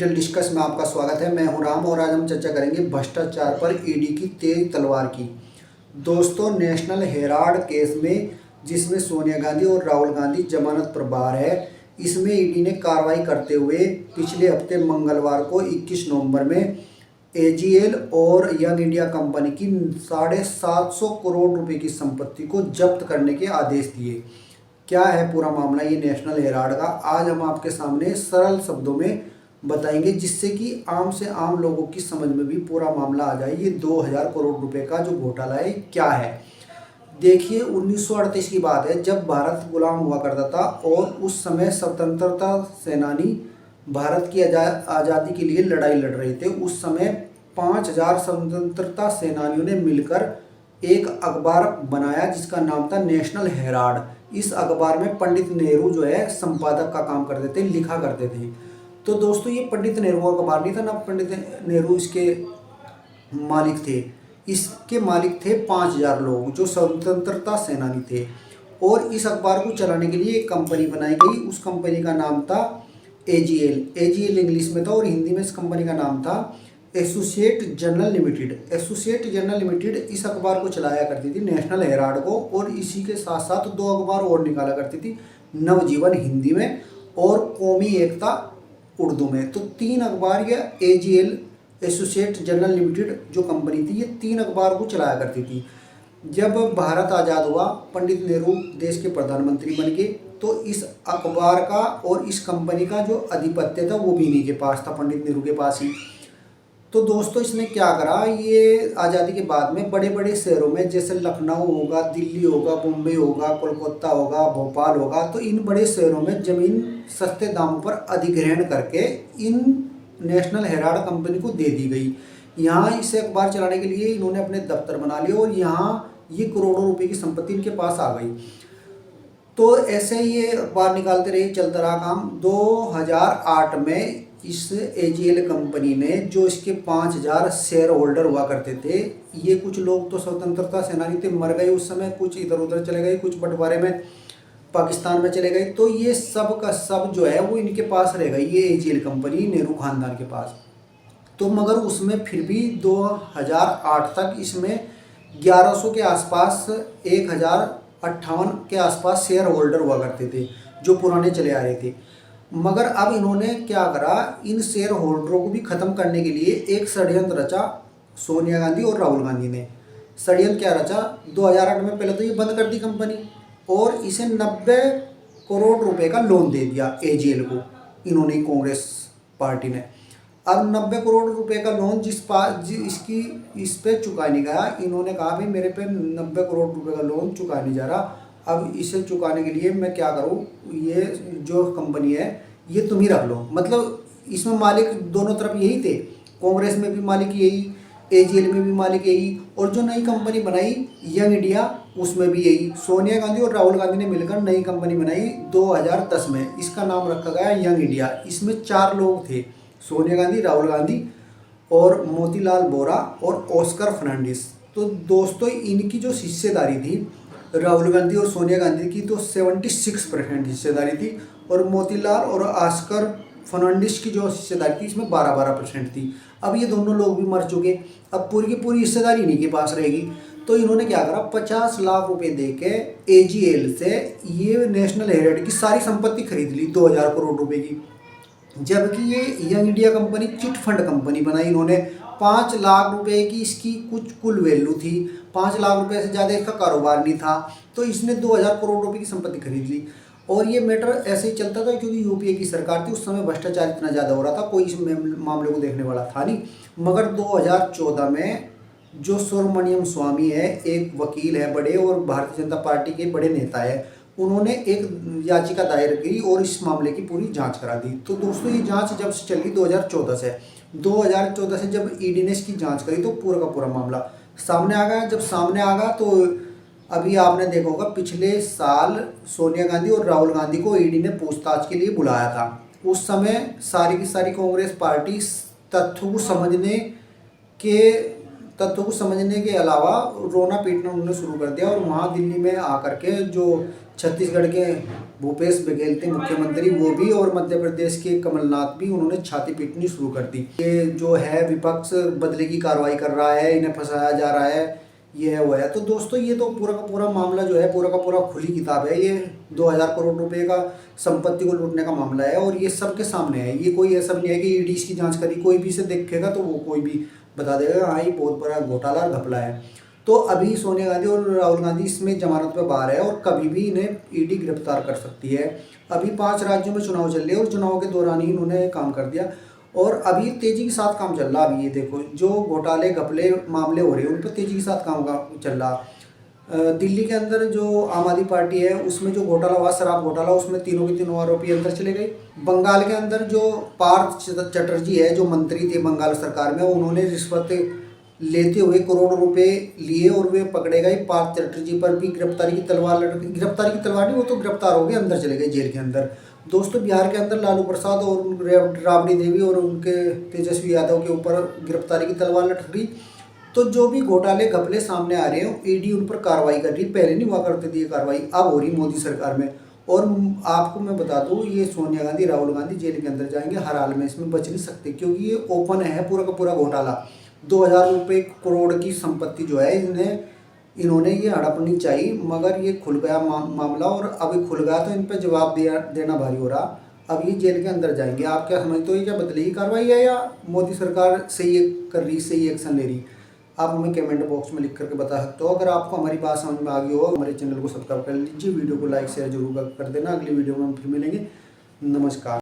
Digital discuss में आपका स्वागत है। मैं हूं राम और आज हम चर्चा करेंगे भ्रष्टाचार पर ईडी की तेज तलवार की। दोस्तों, नेशनल हेराल्ड केस में जिसमें सोनिया गांधी और राहुल गांधी जमानत पर बाहर है, इसमें ईडी ने कार्रवाई करते हुए पिछले हफ्ते मंगलवार को 21 नवंबर में एजीएल और यंग इंडिया कंपनी की 750 करोड़ रुपए की संपत्ति को जब्त करने के आदेश दिए। क्या है पूरा मामला ये नेशनल हेराल्ड का, आज हम आपके सामने सरल शब्दों में बताएंगे, जिससे कि आम से आम लोगों की समझ में भी पूरा मामला आ जाए। ये 2000 करोड़ रुपए का जो घोटाला है क्या है। देखिए, 1938 की बात है, जब भारत गुलाम हुआ करता था और उस समय स्वतंत्रता सेनानी भारत की आज़ादी के लिए लड़ाई लड़ रहे थे। उस समय 5000 स्वतंत्रता सेनानियों ने मिलकर एक अखबार बनाया जिसका नाम था नेशनल हेराल्ड। इस अखबार में पंडित नेहरू जो है संपादक का काम करते थे, लिखा करते थे। तो दोस्तों, ये पंडित नेहरू का अखबार नहीं था ना, पंडित नेहरू इसके मालिक थे। इसके मालिक थे 5000 लोग जो स्वतंत्रता सेनानी थे। और इस अखबार को चलाने के लिए एक कंपनी बनाई गई। उस कंपनी का नाम था एजीएल। एजीएल इंग्लिश में था और हिंदी में इस कंपनी का नाम था associate journal limited. Associate journal limited इस अखबार को चलाया करती थी, नेशनल हेराल्ड को, और इसी के साथ साथ 2 अखबार और निकाला करती थी, नवजीवन हिंदी में और कौमी एकता उर्दू में। तो 3 अखबार या एजीएल एसोसिएट जर्नल लिमिटेड जो कंपनी थी, ये 3 अखबार को चलाया करती थी। जब भारत आज़ाद हुआ, पंडित नेहरू देश के प्रधानमंत्री बन गए, तो इस अखबार का और इस कंपनी का जो आधिपत्य था वो भी इन्हीं के पास था, पंडित नेहरू के पास ही। तो दोस्तों, इसने क्या करा, ये आज़ादी के बाद में बड़े बड़े शहरों में जैसे लखनऊ होगा, दिल्ली होगा, मुंबई होगा, कोलकाता होगा, भोपाल होगा, तो इन बड़े शहरों में ज़मीन सस्ते दामों पर अधिग्रहण करके इन नेशनल हेराल्ड कंपनी को दे दी गई। यहाँ इसे अखबार चलाने के लिए इन्होंने अपने दफ्तर बना लिए और यहाँ ये करोड़ों रुपए की संपत्ति इनके पास आ गई। तो ऐसे ही ये अखबार निकालते रहे, चलता रहा काम। 2008 में इस एजीएल कंपनी ने, जो इसके 5000 शेयर होल्डर हुआ करते थे, ये कुछ लोग तो स्वतंत्रता सेनानी थे, मर गए उस समय, कुछ इधर उधर चले गए, कुछ बंटवारे में पाकिस्तान में चले गए, तो ये सब का सब जो है वो इनके पास रह गई, ये एजीएल कंपनी नेहरू खानदान के पास। तो मगर उसमें फिर भी 2008 तक इसमें 1100 के आसपास, 1058 के आसपास शेयर होल्डर हुआ करते थे जो पुराने चले आ रहे थे। मगर अब इन्होंने क्या करा, इन शेयर होल्डरों को भी ख़त्म करने के लिए एक षड्यंत्र रचा सोनिया गांधी और राहुल गांधी ने। षड्यंत्र क्या रचा, 2008 में पहले तो ये बंद कर दी कंपनी और इसे 90 करोड़ रुपए का लोन दे दिया एजीएल को, इन्होंने, कांग्रेस पार्टी ने। अब 90 करोड़ रुपए का लोन इस पे चुका नहीं गया, इन्होंने कहा भाई मेरे पे 90 करोड़ रुपए का लोन चुका नहीं जा रहा, अब इसे चुकाने के लिए मैं क्या करूं, ये जो कंपनी है ये तुम ही रख लो। मतलब इसमें मालिक दोनों तरफ यही थे, कांग्रेस में भी मालिक यही, एजीएल में भी मालिक यही, और जो नई कंपनी बनाई यंग इंडिया उसमें भी यही। सोनिया गांधी और राहुल गांधी ने मिलकर नई कंपनी बनाई 2010 में, इसका नाम रखा गया यंग इंडिया। इसमें 4 लोग थे, सोनिया गांधी, राहुल गांधी और मोतीलाल वोरा और ऑस्कर फर्नांडिस। तो दोस्तों, इनकी जो हिस्सेदारी थी, राहुल गांधी और सोनिया गांधी की तो 76% हिस्सेदारी थी, और मोतीलाल और ऑस्कर फर्नांडिस की जो हिस्सेदारी थी इसमें 12% थी। अब ये दोनों लोग भी मर चुके, अब पूरी की पूरी हिस्सेदारी इन्हीं के पास रहेगी। तो इन्होंने क्या करा, 50 लाख रुपए दे के एजीएल से ये नेशनल हेराल्ड की सारी संपत्ति खरीद ली 2000 करोड़ रुपए की। जबकि ये young India company chit fund company बनाई इन्होंने। 5 लाख रुपए की इसकी कुछ कुल वैल्यू थी, 5 लाख रुपए से ज़्यादा इसका कारोबार नहीं था, तो इसने 2000 करोड़ रुपए की संपत्ति खरीद ली। और ये मैटर ऐसे ही चलता था क्योंकि यूपीए की सरकार थी, उस समय भ्रष्टाचार इतना ज़्यादा हो रहा था, कोई इस मामले को देखने वाला था नहीं। मगर 2014 में जो सुब्रमण्यम स्वामी है, एक वकील है बड़े और भारतीय जनता पार्टी के बड़े नेता है, उन्होंने एक याचिका दायर की और इस मामले की पूरी जांच करा दी। तो दोस्तों, ये जांच जब से चली 2014 से जब ईडी ने इसकी जांच करी तो पूरा का पूरा मामला सामने आ गया। जब सामने आ गया तो अभी आपने देखा होगा, पिछले साल सोनिया गांधी और राहुल गांधी को ईडी ने पूछताछ के लिए बुलाया था। उस समय सारी की सारी कांग्रेस पार्टी तथ्यों को समझने के अलावा रोना पीटना उन्होंने शुरू कर दिया, और वहाँ दिल्ली में आकर के जो छत्तीसगढ़ के भूपेश बघेल थे मुख्यमंत्री, वो भी, और मध्य प्रदेश के कमलनाथ भी, उन्होंने छाती पीटनी शुरू कर दी। ये जो है विपक्ष बदले की कार्रवाई कर रहा है, इन्हें फंसाया जा रहा है, ये है वो है। तो दोस्तों ये तो पूरा का पूरा मामला जो है, पूरा का पूरा खुली किताब है। ये 2000 करोड़ रुपए का संपत्ति को लूटने का मामला है और ये सबके सामने है। ये कोई ऐसा नहीं है कि ईडी इसकी जांच करी, कोई भी इसे देखेगा तो वो कोई भी बता देगा हाँ ये बहुत बड़ा घोटाला और घपला है। तो अभी सोनिया गांधी और राहुल गांधी इसमें जमानत पे बाहर है और कभी भी इन्हें ईडी गिरफ्तार कर सकती है। अभी 5 राज्यों में चुनाव चल रहे हैं और चुनाव के दौरान ही इन्होंने काम कर दिया और अभी तेजी के साथ काम चल रहा। अभी ये देखो जो घोटाले घपले मामले हो रहे हैं उन पर तेजी के साथ काम चल रहा। दिल्ली के अंदर जो आम आदमी पार्टी है उसमें जो घोटाला हुआ, शराब घोटाला, उसमें तीनों के तीनों आरोपी अंदर चले गए। बंगाल के अंदर जो पार्थ चटर्जी है, जो मंत्री थे बंगाल सरकार में, उन्होंने रिश्वत लेते हुए करोड़ों रुपए लिए और वे पकड़े गए। पार्थ चटर्जी पर भी गिरफ्तारी की तलवार नहीं, वो तो गिरफ्तार हो गए, अंदर चले गए जेल के अंदर। दोस्तों बिहार के अंदर लालू प्रसाद और राबड़ी देवी और उनके तेजस्वी यादव के ऊपर गिरफ्तारी की तलवार लटक रही। तो जो भी घोटाले घपले सामने आ रहे हैं ईडी उन पर कार्रवाई कर रही। पहले नहीं हुआ करती थी ये कार्रवाई, अब हो रही मोदी सरकार में। और आपको मैं बता दूं ये सोनिया गांधी राहुल गांधी जेल के अंदर जाएंगे, हर हाल में इसमें बच नहीं सकते, क्योंकि ये ओपन है पूरा का पूरा घोटाला। 2000 रुपये करोड़ की संपत्ति जो है इन्होंने ये हड़पनी चाहिए, मगर ये खुल गया मामला और अभी खुल गया तो इन पर जवाब देना भारी हो रहा। अब ये जेल के अंदर जाएंगे। आप क्या समझते हो ये क्या बदलेगी कार्रवाई है या मोदी सरकार सही कर रही, सही एक्शन ले रही? आप हमें कमेंट बॉक्स में लिख करके बता सकते हो। अगर आपको हमारी बात समझ में आ गई हो हमारे चैनल को सब्सक्राइब कर लीजिए, वीडियो को लाइक शेयर जरूर कर देना। अगली वीडियो में हम फिर मिलेंगे। नमस्कार।